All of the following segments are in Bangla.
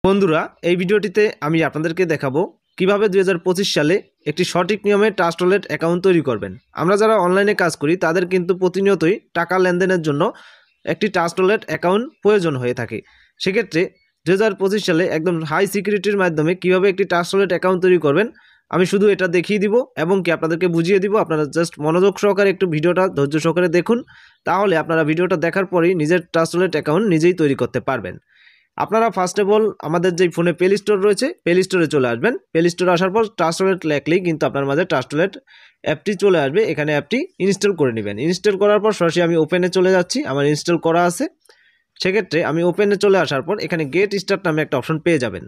বন্ধুরা, এই ভিডিওটিতে আমি আপনাদেরকে দেখাবো কিভাবে 2025 সালে একটি সঠিক নিয়মে ট্রাস্ট ওয়ালেট অ্যাকাউন্ট তৈরি করবেন। আমরা যারা অনলাইনে কাজ করি তাদের কিন্তু প্রতিনিয়তই টাকা লেনদেনের জন্য একটি ট্রাস্ট ওয়ালেট অ্যাকাউন্ট প্রয়োজন হয়ে থাকে। সেক্ষেত্রে 2025 সালে একদম হাই সিকিউরিটির মাধ্যমে কিভাবে একটি ট্রাস্ট ওয়ালেট অ্যাকাউন্ট তৈরি করবেন আমি শুধু এটা দেখিয়ে দিব এবং কি আপনাদেরকে বুঝিয়ে দিব। আপনারা জাস্ট মনোযোগ সহকারে একটু ভিডিওটা ধৈর্য সহকারে দেখুন, তাহলে আপনারা ভিডিওটা দেখার পরেই নিজের ট্রাস্ট ওয়ালেট অ্যাকাউন্ট নিজেই তৈরি করতে পারবেন। আপনারা ফার্স্ট অফ অল আমাদের যেই ফোনে প্লে স্টোর রয়েছে, প্লে স্টোরে চলে আসবেন। প্লে স্টোরে আসার পর ট্রাস্ট ওয়ালেট লেখলেই কিন্তু আপনার মাঝে ট্রাস্ট ওয়ালেট অ্যাপটি চলে আসবে। এখানে অ্যাপটি ইনস্টল করে নেবেন। ইনস্টল করার পর সরাসরি আমি ওপেনে চলে যাচ্ছি, আমার ইনস্টল করা আছে। সেক্ষেত্রে আমি ওপেনে চলে আসার পর এখানে গেট স্টার্ট নামে একটা অপশন পেয়ে যাবেন।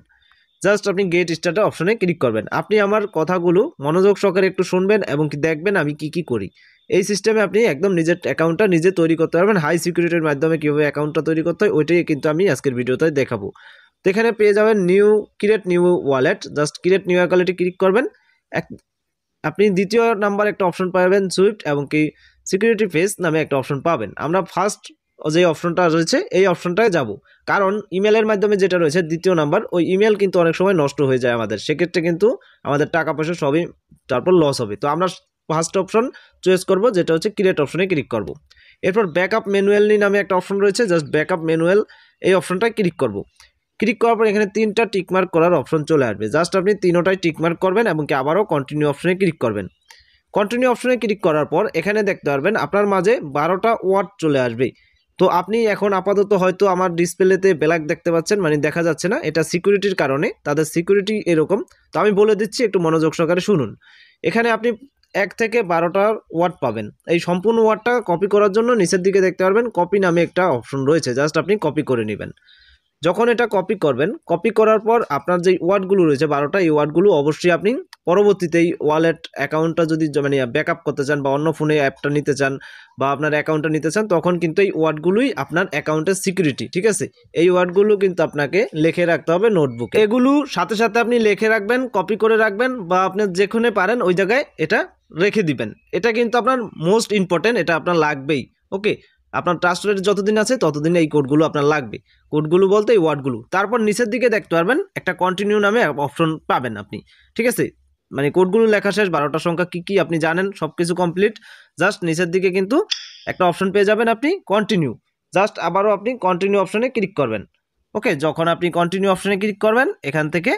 জাস্ট আপনি গেট স্টার্ট অপশনে ক্লিক করবেন। আপনি আমার কথাগুলো মনোযোগ সহকারে একটু শুনবেন এবং কি দেখবেন আমি কি করি। এই সিস্টেমে আপনি একদম নিজের অ্যাকাউন্টটা নিজে তৈরি করতে পারবেন। হাই সিকিউরিটির মাধ্যমে কীভাবে অ্যাকাউন্টটা তৈরি করতে হয় ওইটাই কিন্তু আমি আজকের ভিডিওতে দেখাবো। তো এখানে পেয়ে যাবেন create new wallet. Just create new ওয়ালেটে ক্লিক করবেন। আপনি দ্বিতীয় নাম্বার একটা অপশন পাবেন সুইফট এবং কি সিকিউরিটি ফেস নামে একটা অপশন পাবেন। আমরা ফার্স্ট যে অপশনটা রয়েছে এই অপশনটায় যাব, কারণ ইমেলের মাধ্যমে যেটা রয়েছে দ্বিতীয় নাম্বার, ওই ইমেল কিন্তু অনেক সময় নষ্ট হয়ে যায় আমাদের। সেক্ষেত্রে কিন্তু আমাদের টাকা পয়সা সবই তারপর লস হবে। তো আমরা ফার্স্ট অপশন চয়েস করব, যেটা হচ্ছে ক্রিয়েট অপশনে ক্লিক করব। এরপর ব্যাকআপ ম্যানুয়ালি নামে একটা অপশন রয়েছে, জাস্ট ব্যাকআপ ম্যানুয়াল এই অপশনটায় ক্লিক করব। ক্লিক করার পর এখানে 3টা টিকমার্ক করার অপশন চলে আসবে। জাস্ট আপনি 3টাই টিকমার্ক করবেন এবং কি আবারও কন্টিনিউ অপশনে ক্লিক করবেন। কন্টিনিউ অপশনে ক্লিক করার পর এখানে দেখতে পারবেন আপনার মাঝে 12টা ওয়ার্ড চলে আসবে। তো আপনি এখন আপাতত হয়তো আমার ডিসপ্লেতে ব্ল্যাক দেখতে পাচ্ছেন, মানে দেখা যাচ্ছে না, এটা সিকিউরিটির কারণে, তাদের সিকিউরিটি এরকম। তো আমি বলে দিচ্ছি, একটু মনোযোগ সহকারে শুনুন। এখানে আপনি 1 থেকে 12টা ওয়ার্ড পাবেন। এই সম্পূর্ণ ওয়ার্ডটা কপি করার জন্য নিচের দিকে দেখতে পারবেন কপি নামে একটা অপশন রয়েছে, জাস্ট আপনি কপি করে নেবেন। যখন এটা কপি করবেন, কপি করার পর আপনার যে ওয়ার্ডগুলো রয়েছে 12টা, এই ওয়ার্ডগুলো অবশ্যই আপনি পরবর্তীতে এই ওয়ালেট অ্যাকাউন্টটা যদি মানে ব্যাকআপ করতে চান বা অন্য ফোনে অ্যাপটা নিতে চান বা আপনার অ্যাকাউন্টটা নিতে চান, তখন কিন্তু এই ওয়ার্ডগুলোই আপনার অ্যাকাউন্টের সিকিউরিটি। ঠিক আছে, এই ওয়ার্ডগুলো কিন্তু আপনাকে লিখে রাখতে হবে নোটবুকে। এগুলো সাথে সাথে আপনি লিখে রাখবেন, কপি করে রাখবেন, বা আপনি যেখানে পারেন ওই জায়গায় এটা রেখে দিবেন। এটা কিন্তু আপনার মোস্ট ইম্পর্টেন্ট, এটা আপনার লাগবেই। ওকে, আপনার ট্রাস্ট ওয়ালেট যতদিন আছে ততদিন এই কোডগুলো আপনার লাগবে। কোডগুলো বলতে এই ওয়ার্ডগুলো। তারপর নিচের দিকে দেখতে পারবেন একটা কন্টিনিউ নামে অপশন পাবেন আপনি। ঠিক আছে, মানে কোডগুলো লেখা শেষ, 12টা সংখ্যা কি আপনি জানেন, সব কিছু কমপ্লিট। জাস্ট নিচের দিকে কিন্তু একটা অপশন পেয়ে যাবেন আপনি কন্টিনিউ। জাস্ট আবারও আপনি কন্টিনিউ অপশনে ক্লিক করবেন। ওকে, যখন আপনি কন্টিনিউ অপশনে ক্লিক করবেন এখান থেকে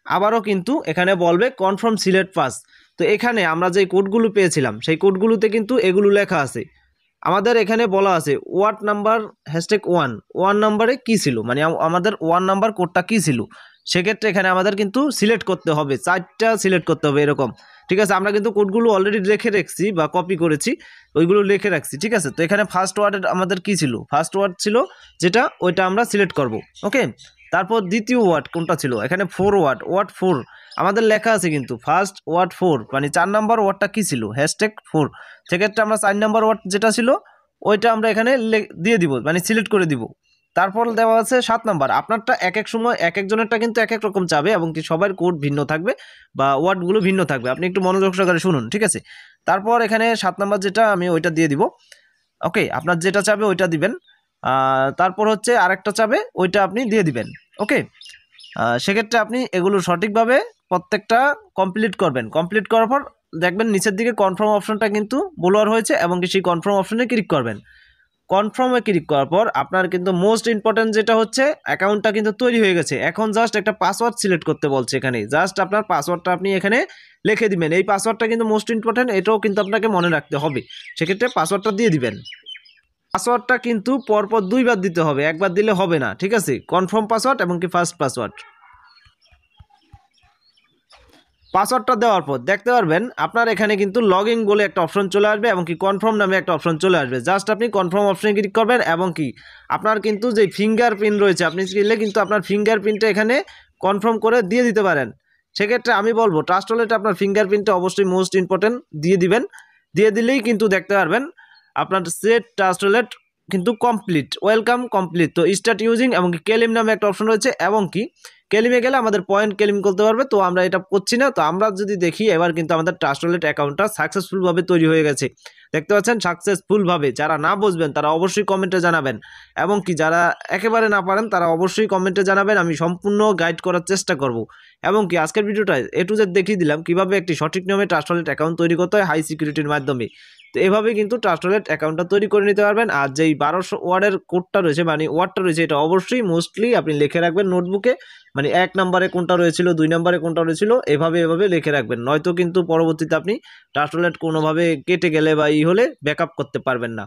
আবারও কিন্তু এখানে বলবে কনফার্ম সিলেক্ট পাস। তো এখানে আমরা যে কোডগুলো পেয়েছিলাম সেই কোডগুলোতে কিন্তু এগুলো লেখা আছে। আমাদের এখানে বলা আছে ওয়ার্ড নাম্বার #1 নাম্বারে কী ছিল, মানে আমাদের 1 নাম্বার কোডটা কী ছিল। সেক্ষেত্রে এখানে আমাদের কিন্তু সিলেক্ট করতে হবে, 4টা সিলেক্ট করতে হবে এরকম। ঠিক আছে, আমরা কিন্তু কোডগুলো অলরেডি লিখে রাখছি বা কপি করেছি, ওইগুলো লিখে রাখছি। ঠিক আছে, তো এখানে ফার্স্ট ওয়ার্ড আমাদের কী ছিল, ফার্স্ট ওয়ার্ড ছিল যেটা, ওইটা আমরা সিলেক্ট করব। ওকে, তারপর দ্বিতীয় ওয়ার্ড কোনটা ছিল, এখানে 4 ওয়ার্ড 4 আমাদের লেখা আছে কিন্তু ফার্স্ট ওয়ার্ড 4, মানে 4 নাম্বার ওয়ার্ডটা কী ছিল, #4। সেক্ষেত্রে আমরা 4 নাম্বার ওয়ার্ড যেটা ছিল ওইটা আমরা এখানে দিয়ে দিব, মানে সিলেক্ট করে দিব। তারপর দেওয়া আছে 7 নাম্বার। আপনারটা এক এক সময় এক একজনেরটা কিন্তু এক এক রকম চাবে এবং কি সবার কোড ভিন্ন থাকবে বা ওয়ার্ডগুলো ভিন্ন থাকবে। আপনি একটু মনোযোগ সহকারে শুনুন। ঠিক আছে, তারপর এখানে 7 নাম্বার যেটা আমি ওইটা দিয়ে দিব। ওকে, আপনার যেটা চাবে ওইটা দিবেন। তারপর হচ্ছে আরেকটা চাবে ওইটা আপনি দিয়ে দিবেন। ওকে, সেক্ষেত্রে আপনি এগুলো সঠিকভাবে প্রত্যেকটা কমপ্লিট করবেন। কমপ্লিট করার পর দেখবেন নিচের দিকে কনফার্ম অপশনটা কিন্তু বলোয়ার হয়েছে এবং কি সেই কনফার্ম অপশনে ক্লিক করবেন। কনফার্মে ক্লিক করার পর আপনার কিন্তু মোস্ট ইম্পর্টেন্ট যেটা হচ্ছে অ্যাকাউন্টটা কিন্তু তৈরি হয়ে গেছে। এখন জাস্ট একটা পাসওয়ার্ড সিলেক্ট করতে বলছে এখানে। জাস্ট আপনার পাসওয়ার্ডটা আপনি এখানে লিখে দিবেন। এই পাসওয়ার্ডটা কিন্তু মোস্ট ইম্পর্টেন্ট, এটাও কিন্তু আপনাকে মনে রাখতে হবে। সেক্ষেত্রে পাসওয়ার্ডটা দিয়ে দিবেন। পাসওয়ার্ডটা কিন্তু পরপর 2বার দিতে হবে, একবার দিলে হবে না। ঠিক আছে, কনফার্ম পাসওয়ার্ড এবং কি ফার্স্ট পাসওয়ার্ড। পাসওয়ার্ডটা দেওয়ার পর দেখতে পারবেন আপনার এখানে কিন্তু লগইন বলে একটা অপশন চলে আসবে এবং কি কনফার্ম নামে একটা অপশন চলে আসবে। জাস্ট আপনি কনফার্ম অপশনে ক্লিক করবেন এবং কি আপনার কিন্তু যে ফিঙ্গারপ্রিন্ট রয়েছে, আপনি চাইলে কিন্তু আপনার ফিঙ্গারপ্রিন্টটা এখানে কনফার্ম করে দিয়ে দিতে পারেন। সেক্ষেত্রে আমি বলবো ট্রাস্ট ওয়ালেটে আপনার ফিঙ্গারপ্রিন্টটা অবশ্যই মোস্ট ইম্পর্টেন্ট দিয়ে দিবেন। দিয়ে দিলেই কিন্তু দেখতে পারবেন আপনার সেট ট্রাস্ট ওয়ালেট কিন্তু কমপ্লিট, ওয়েলকাম কমপ্লিট। তো স্টার্ট ইউজিং এবং কি ক্লেম নামে একটা অপশন রয়েছে এবং কি ক্লেমে গেলে আমাদের পয়েন্ট ক্লেম করতে পারবে। তো আমরা এটা করছি না। তো আমরা যদি দেখি এবার কিন্তু আমাদের ট্রাস্ট ওয়ালেট অ্যাকাউন্টটা সাকসেসফুলভাবে তৈরি হয়ে গেছে। দেখতে পাচ্ছেন সাকসেসফুলভাবে। যারা না বুঝবেন তারা অবশ্যই কমেন্টে জানাবেন, এবং কি যারা একেবারে না পারেন তারা অবশ্যই কমেন্টে জানাবেন। আমি সম্পূর্ণ গাইড করার চেষ্টা করব। এবং কি আজকের ভিডিওটায় A to Z দেখিয়ে দিলাম কিভাবে একটি সঠিক নিয়মে ট্রাস্ট ওয়ালেট অ্যাকাউন্ট তৈরি করতে হয় হাই সিকিউরিটির মাধ্যমে। তো এভাবে কিন্তু ট্রাস্ট ওয়ালেট অ্যাকাউন্টটা তৈরি করে নিতে পারবেন। আর যেই 1200 ওয়ার্ডের কোডটা রয়েছে, মানে ওয়ার্ডটা রয়েছে, এটা অবশ্যই মোস্টলি আপনি লিখে রাখবেন নোটবুকে। মানে 1 নম্বরে কোনটা রয়েছিল, 2 নম্বরে কোনটা রয়েছিল, এভাবে লিখে রাখবেন। নয়তো কিন্তু পরবর্তীতে আপনি ট্রাস্ট ওয়ালেট কোনোভাবে কেটে গেলে বা হলে ব্যাকআপ করতে পারবেন না।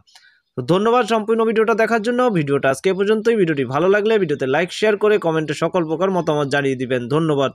তো ধন্যবাদ সম্পূর্ণ ভিডিওটা দেখার জন্য। ভিডিওটা আজকে পর্যন্তই। ভিডিওটি ভালো লাগলে ভিডিওতে লাইক শেয়ার করে কমেন্টে সকল প্রকার মতামত জানিয়ে দিবেন। ধন্যবাদ।